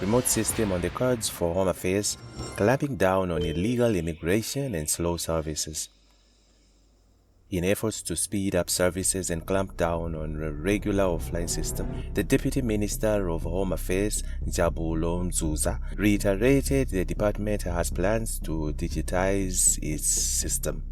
remote system on the cards for Home Affairs, clamping down on illegal immigration and slow services. In efforts to speed up services and clamp down on a regular offline system, the Deputy Minister of Home Affairs, Njabulo Nzuza, reiterated the department has plans to digitize its system.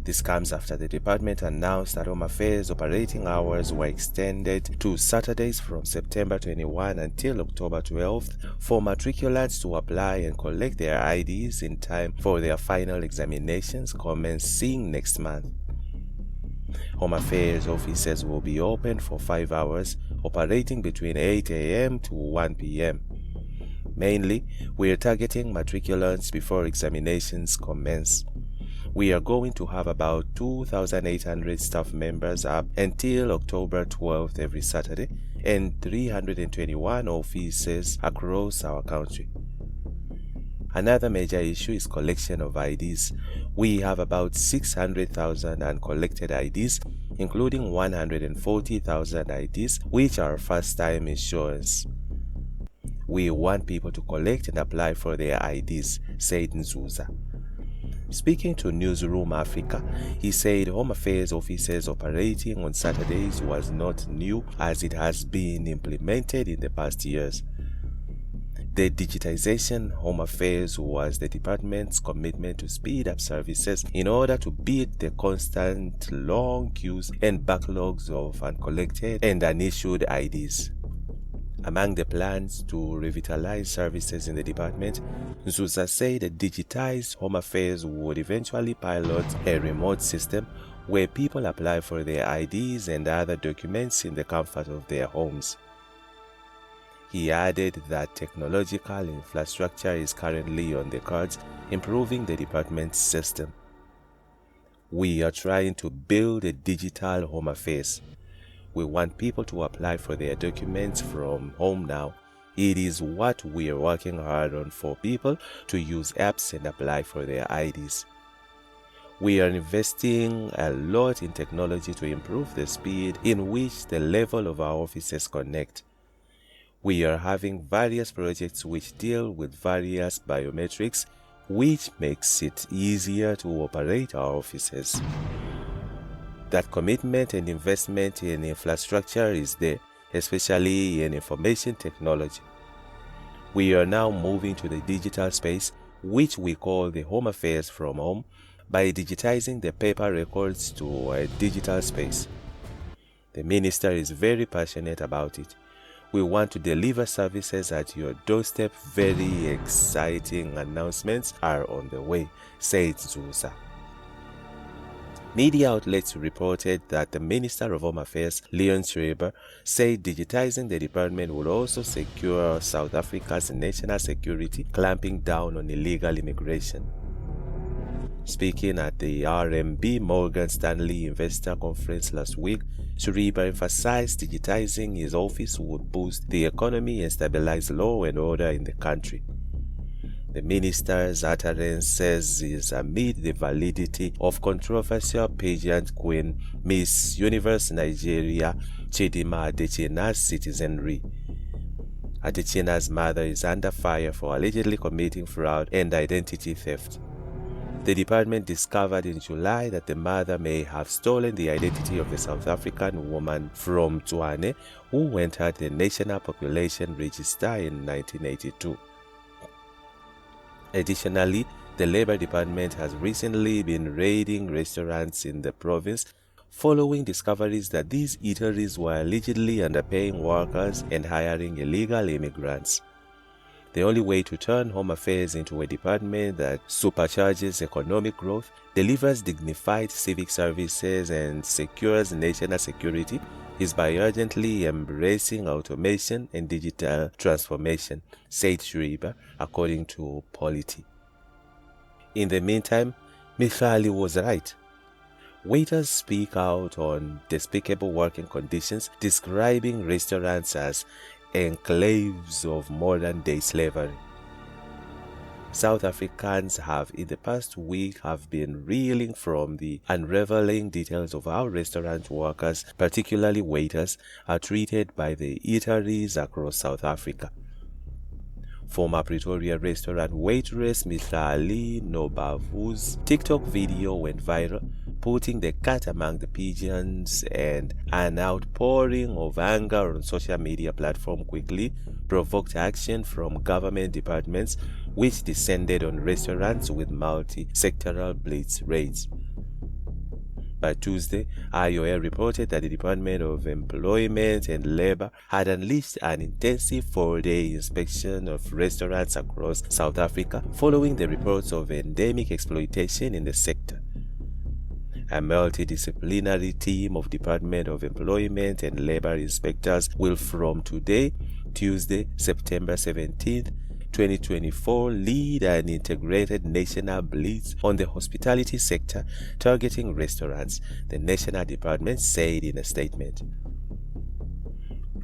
This comes after the department announced that Home Affairs operating hours were extended to Saturdays from September 21 until October 12th for matriculants to apply and collect their IDs in time for their final examinations commencing next month. Home Affairs offices will be open for 5 hours, operating between 8 a.m. to 1 p.m. Mainly, we are targeting matriculants before examinations commence. We are going to have about 2,800 staff members up until October 12th every Saturday and 321 offices across our country. Another major issue is collection of IDs. We have about 600,000 uncollected IDs, including 140,000 IDs, which are first-time issuance. We want people to collect and apply for their IDs, said Nzuza. Speaking to Newsroom Africa, he said Home Affairs offices operating on Saturdays was not new as it has been implemented in the past years. The digitization Home Affairs was the department's commitment to speed up services in order to beat the constant long queues and backlogs of uncollected and unissued IDs. Among the plans to revitalize services in the department, Nzuza said that digitized Home Affairs would eventually pilot a remote system where people apply for their IDs and other documents in the comfort of their homes. He added that technological infrastructure is currently on the cards, improving the department's system. We are trying to build a digital Home Affairs. We want people to apply for their documents from home now. It is what we are working hard on for people to use apps and apply for their IDs. We are investing a lot in technology to improve the speed in which the level of our offices connect. We are having various projects which deal with various biometrics, which makes it easier to operate our offices. That commitment and investment in infrastructure is there, especially in information technology. We are now moving to the digital space, which we call the Home Affairs from home, by digitizing the paper records to a digital space. The minister is very passionate about it. We want to deliver services at your doorstep. Very exciting announcements are on the way, said Nzuza. Media outlets reported that the Minister of Home Affairs, Leon Schreiber, said digitizing the department would also secure South Africa's national security, clamping down on illegal immigration. Speaking at the RMB Morgan Stanley Investor Conference last week, Schreiber emphasized digitizing his office would boost the economy and stabilize law and order in the country. The minister's utterances is amid the validity of controversial pageant queen Miss Universe Nigeria Chidima Adechina's citizenry. Adechina's mother is under fire for allegedly committing fraud and identity theft. The department discovered in July that the mother may have stolen the identity of the South African woman from Tshwane who entered the National Population Register in 1982. Additionally, the Labor Department has recently been raiding restaurants in the province following discoveries that these eateries were allegedly underpaying workers and hiring illegal immigrants. The only way to turn Home Affairs into a department that supercharges economic growth, delivers dignified civic services, and secures national security is by urgently embracing automation and digital transformation, said Schreiber, according to Polity. In the meantime, Michali was right. Waiters speak out on despicable working conditions, describing restaurants as enclaves of modern-day slavery. South Africans have in the past week been reeling from the unraveling details of how restaurant workers, particularly waiters, are treated by the eateries across South Africa. Former Pretoria restaurant waitress Mr. Ali Nobavu's TikTok video went viral, putting the cat among the pigeons, and an outpouring of anger on social media platform quickly provoked action from government departments, which descended on restaurants with multi-sectoral blitz raids. By Tuesday, IOL reported that the Department of Employment and Labor had unleashed an intensive 4-day inspection of restaurants across South Africa following the reports of endemic exploitation in the sector. A multidisciplinary team of Department of Employment and Labor inspectors will from today, Tuesday, September 17th, 2024, lead an integrated national blitz on the hospitality sector targeting restaurants, the National Department said in a statement.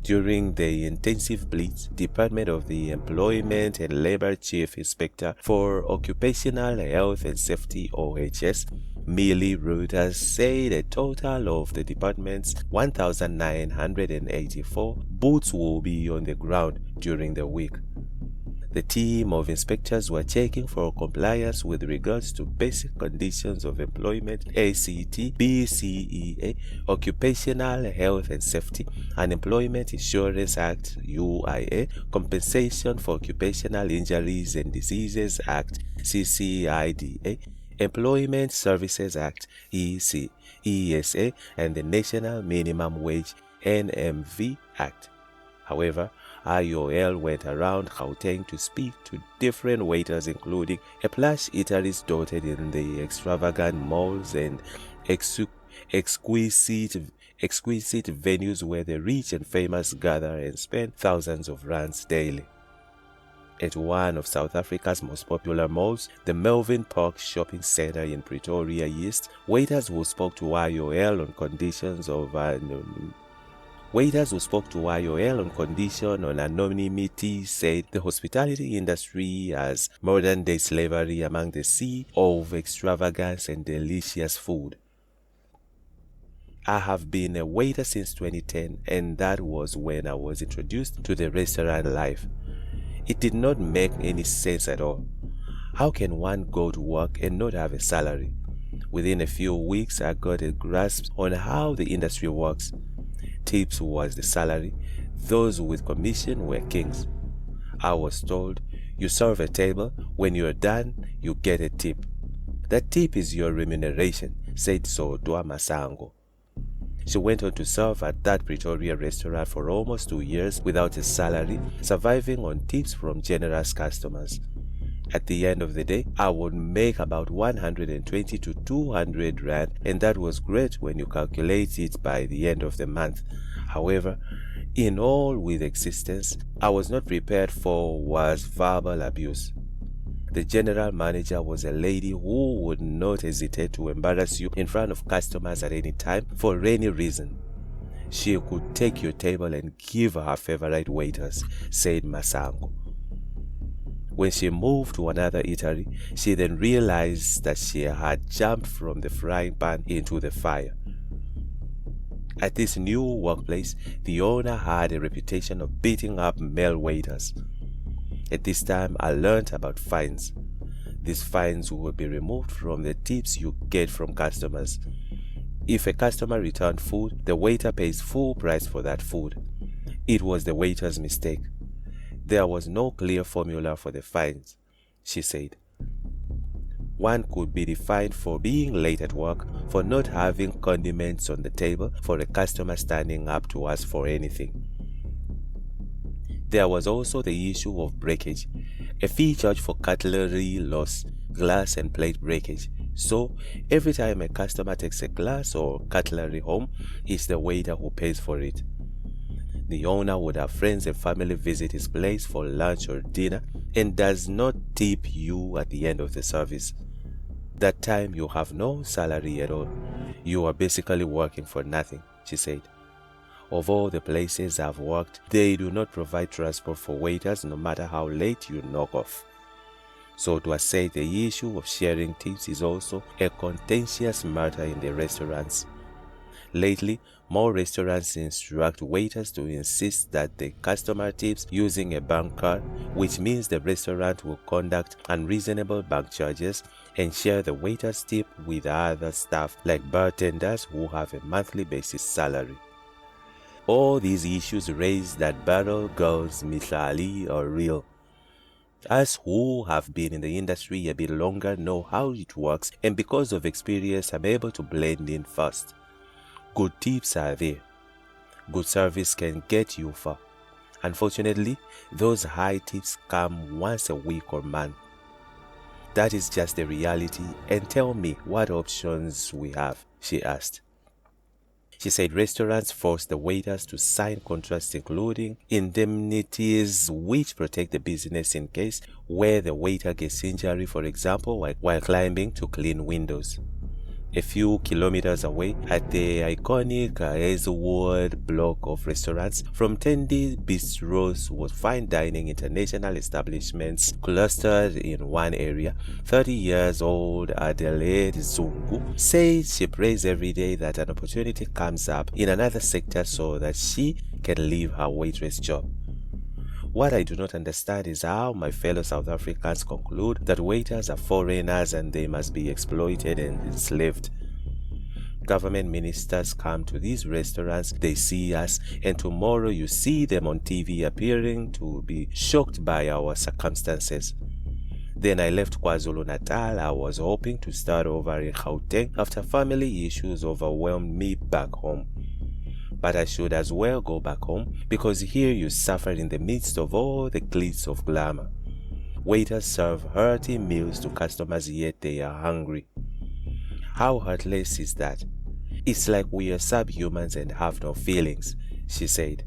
During the intensive blitz, Department of the Employment and Labor Chief Inspector for Occupational Health and Safety OHS, Millie Reuters, said a total of the department's 1,984 boots will be on the ground during the week. The team of inspectors were checking for compliance with regards to basic conditions of employment, ACT, BCEA, Occupational Health and Safety, Unemployment Insurance Act, UIA, Compensation for Occupational Injuries and Diseases Act, CCIDA, Employment Services Act, ESA, and the National Minimum Wage, NMV Act. However, IOL went around Gauteng to speak to different waiters, including a plush eateries dotted in the extravagant malls and exquisite venues where the rich and famous gather and spend thousands of rands daily. At one of South Africa's most popular malls, the Melvin Park Shopping Center in Pretoria East, waiters who spoke to IOL on conditions of anonymity said the hospitality industry has modern-day slavery among the sea of extravagance and delicious food. I have been a waiter since 2010, and that was when I was introduced to the restaurant life. It did not make any sense at all. How can one go to work and not have a salary? Within a few weeks, I got a grasp on how the industry works. Tips was the salary. Those with commission were kings. I was told, you serve a table, when you're done, you get a tip. That tip is your remuneration, said Sodwa Masango. She went on to serve at that Pretoria restaurant for almost 2 years without a salary, surviving on tips from generous customers. At the end of the day, I would make about 120 to 200 rand, and that was great when you calculate it by the end of the month. However, in all with existence, I was not prepared for was verbal abuse. The general manager was a lady who would not hesitate to embarrass you in front of customers at any time for any reason. She could take your table and give her favorite waiters, said Masango. When she moved to another eatery, she then realized that she had jumped from the frying pan into the fire. At this new workplace, the owner had a reputation of beating up male waiters. At this time, I learned about fines. These fines will be removed from the tips you get from customers. If a customer returned food, the waiter pays full price for that food. It was the waiter's mistake. There was no clear formula for the fines, she said. One could be fined for being late at work, for not having condiments on the table, for a customer standing up to ask for anything. There was also the issue of breakage, a fee charged for cutlery loss, glass and plate breakage. So, every time a customer takes a glass or cutlery home, it's the waiter who pays for it. The owner would have friends and family visit his place for lunch or dinner and does not tip you at the end of the service. That time you have no salary at all. You are basically working for nothing, she said. Of all the places I've worked, they do not provide transport for waiters no matter how late you knock off. So to say the issue of sharing tips is also a contentious matter in the restaurants. Lately, More restaurants instruct waiters to insist that the customer tips using a bank card, which means the restaurant will conduct unreasonable bank charges and share the waiter's tip with other staff like bartenders who have a monthly basis salary. All these issues raise that barrel girls Mihlali are real. Us who have been in the industry a bit longer know how it works, and because of experience I'm able to blend in fast. Good tips are there. Good service can get you far. Unfortunately, those high tips come once a week or month. That is just the reality, and tell me what options we have, she asked. She said restaurants force the waiters to sign contracts including indemnities which protect the business in case where the waiter gets injury, for example, while climbing to clean windows. A few kilometers away at the iconic Hazelwood block of restaurants, from Tendi bistros was fine dining international establishments clustered in one area. 30-year-old Adelaide Zungu says she prays every day that an opportunity comes up in another sector so that she can leave her waitress job. What I do not understand is how my fellow South Africans conclude that waiters are foreigners and they must be exploited and enslaved. Government ministers come to these restaurants, they see us, and tomorrow you see them on TV appearing to be shocked by our circumstances. Then I left KwaZulu-Natal. I was hoping to start over in Gauteng after family issues overwhelmed me back home. But I should as well go back home because here you suffer in the midst of all the glitz of glamour. Waiters serve hearty meals to customers yet they are hungry. How heartless is that? It's like we are subhumans and have no feelings, she said.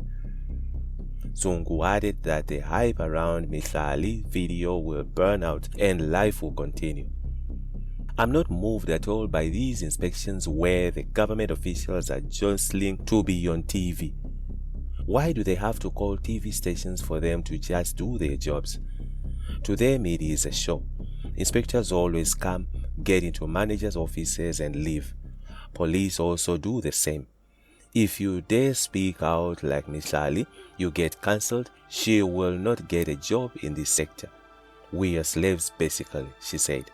Zungu added that the hype around Mihlali video will burn out and life will continue. I'm not moved at all by these inspections where the government officials are jostling to be on TV. Why do they have to call TV stations for them to just do their jobs? To them it is a show. Inspectors always come, get into managers' offices and leave. Police also do the same. If you dare speak out like Mihlali, you get cancelled. She will not get a job in this sector. We are slaves basically, she said.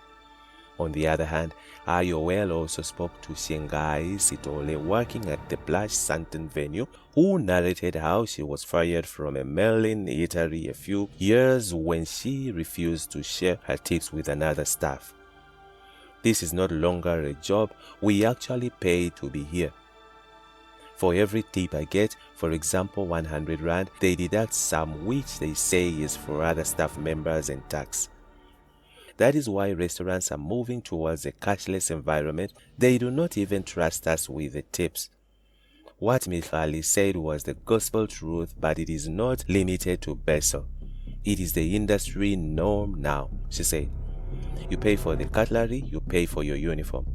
On the other hand, Ayowell also spoke to Shengai Sitole working at the Blush Santon venue, who narrated how she was fired from a Merlin eatery a few years when she refused to share her tips with another staff. This is not longer a job, we actually pay to be here. For every tip I get, for example 100 Rand, they deduct some which they say is for other staff members and tax. That is why restaurants are moving towards a cashless environment. They do not even trust us with the tips. What Mihlali said was the gospel truth, but it is not limited to Bessel. It is the industry norm now, she said. You pay for the cutlery, you pay for your uniform.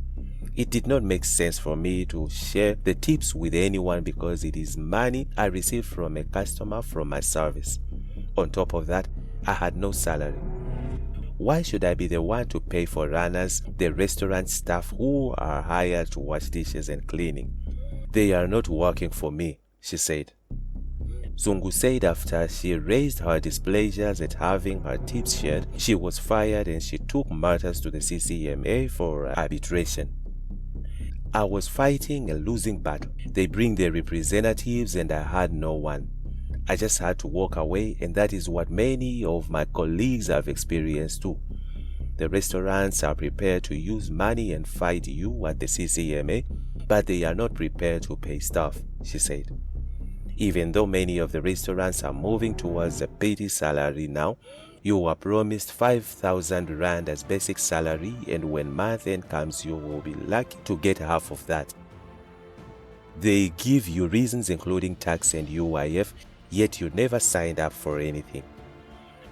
It did not make sense for me to share the tips with anyone because it is money I received from a customer from my service. On top of that, I had no salary. Why should I be the one to pay for runners, the restaurant staff who are hired to wash dishes and cleaning? They are not working for me, she said. Zungu said after she raised her displeasures at having her tips shared, she was fired and she took matters to the CCMA for arbitration. I was fighting a losing battle. They bring their representatives and I had no one. I just had to walk away, and that is what many of my colleagues have experienced too. The restaurants are prepared to use money and fight you at the CCMA, but they are not prepared to pay staff, she said. Even though many of the restaurants are moving towards a petty salary now, you are promised 5,000 Rand as basic salary, and when month end comes you will be lucky to get half of that. They give you reasons including tax and UIF, yet you never signed up for anything.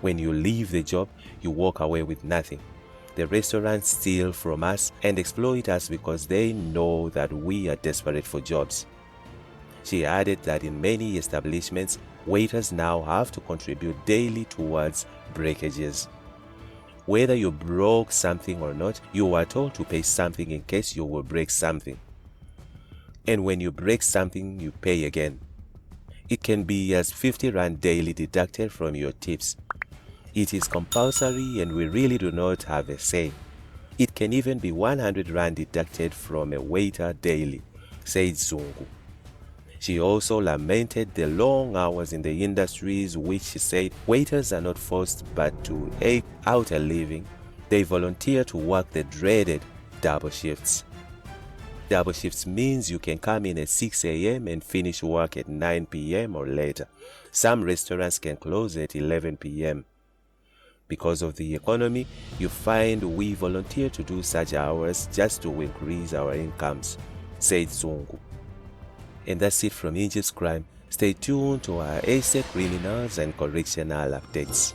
When you leave the job, you walk away with nothing. The restaurants steal from us and exploit us because they know that we are desperate for jobs. She added that in many establishments, waiters now have to contribute daily towards breakages. Whether you broke something or not, you are told to pay something in case you will break something. And when you break something, you pay again. It can be as 50 Rand daily deducted from your tips. It is compulsory and we really do not have a say. It can even be 100 Rand deducted from a waiter daily, said Zungu. She also lamented the long hours in the industries, which she said waiters are not forced but to eke out a living. They volunteer to work the dreaded double shifts. Double shifts means you can come in at 6 a.m. and finish work at 9 p.m. or later. Some restaurants can close at 11 p.m. Because of the economy, you find we volunteer to do such hours just to increase our incomes, said Zungu. And that's it from Egypt's Crime. Stay tuned to our ASEC criminals and correctional updates.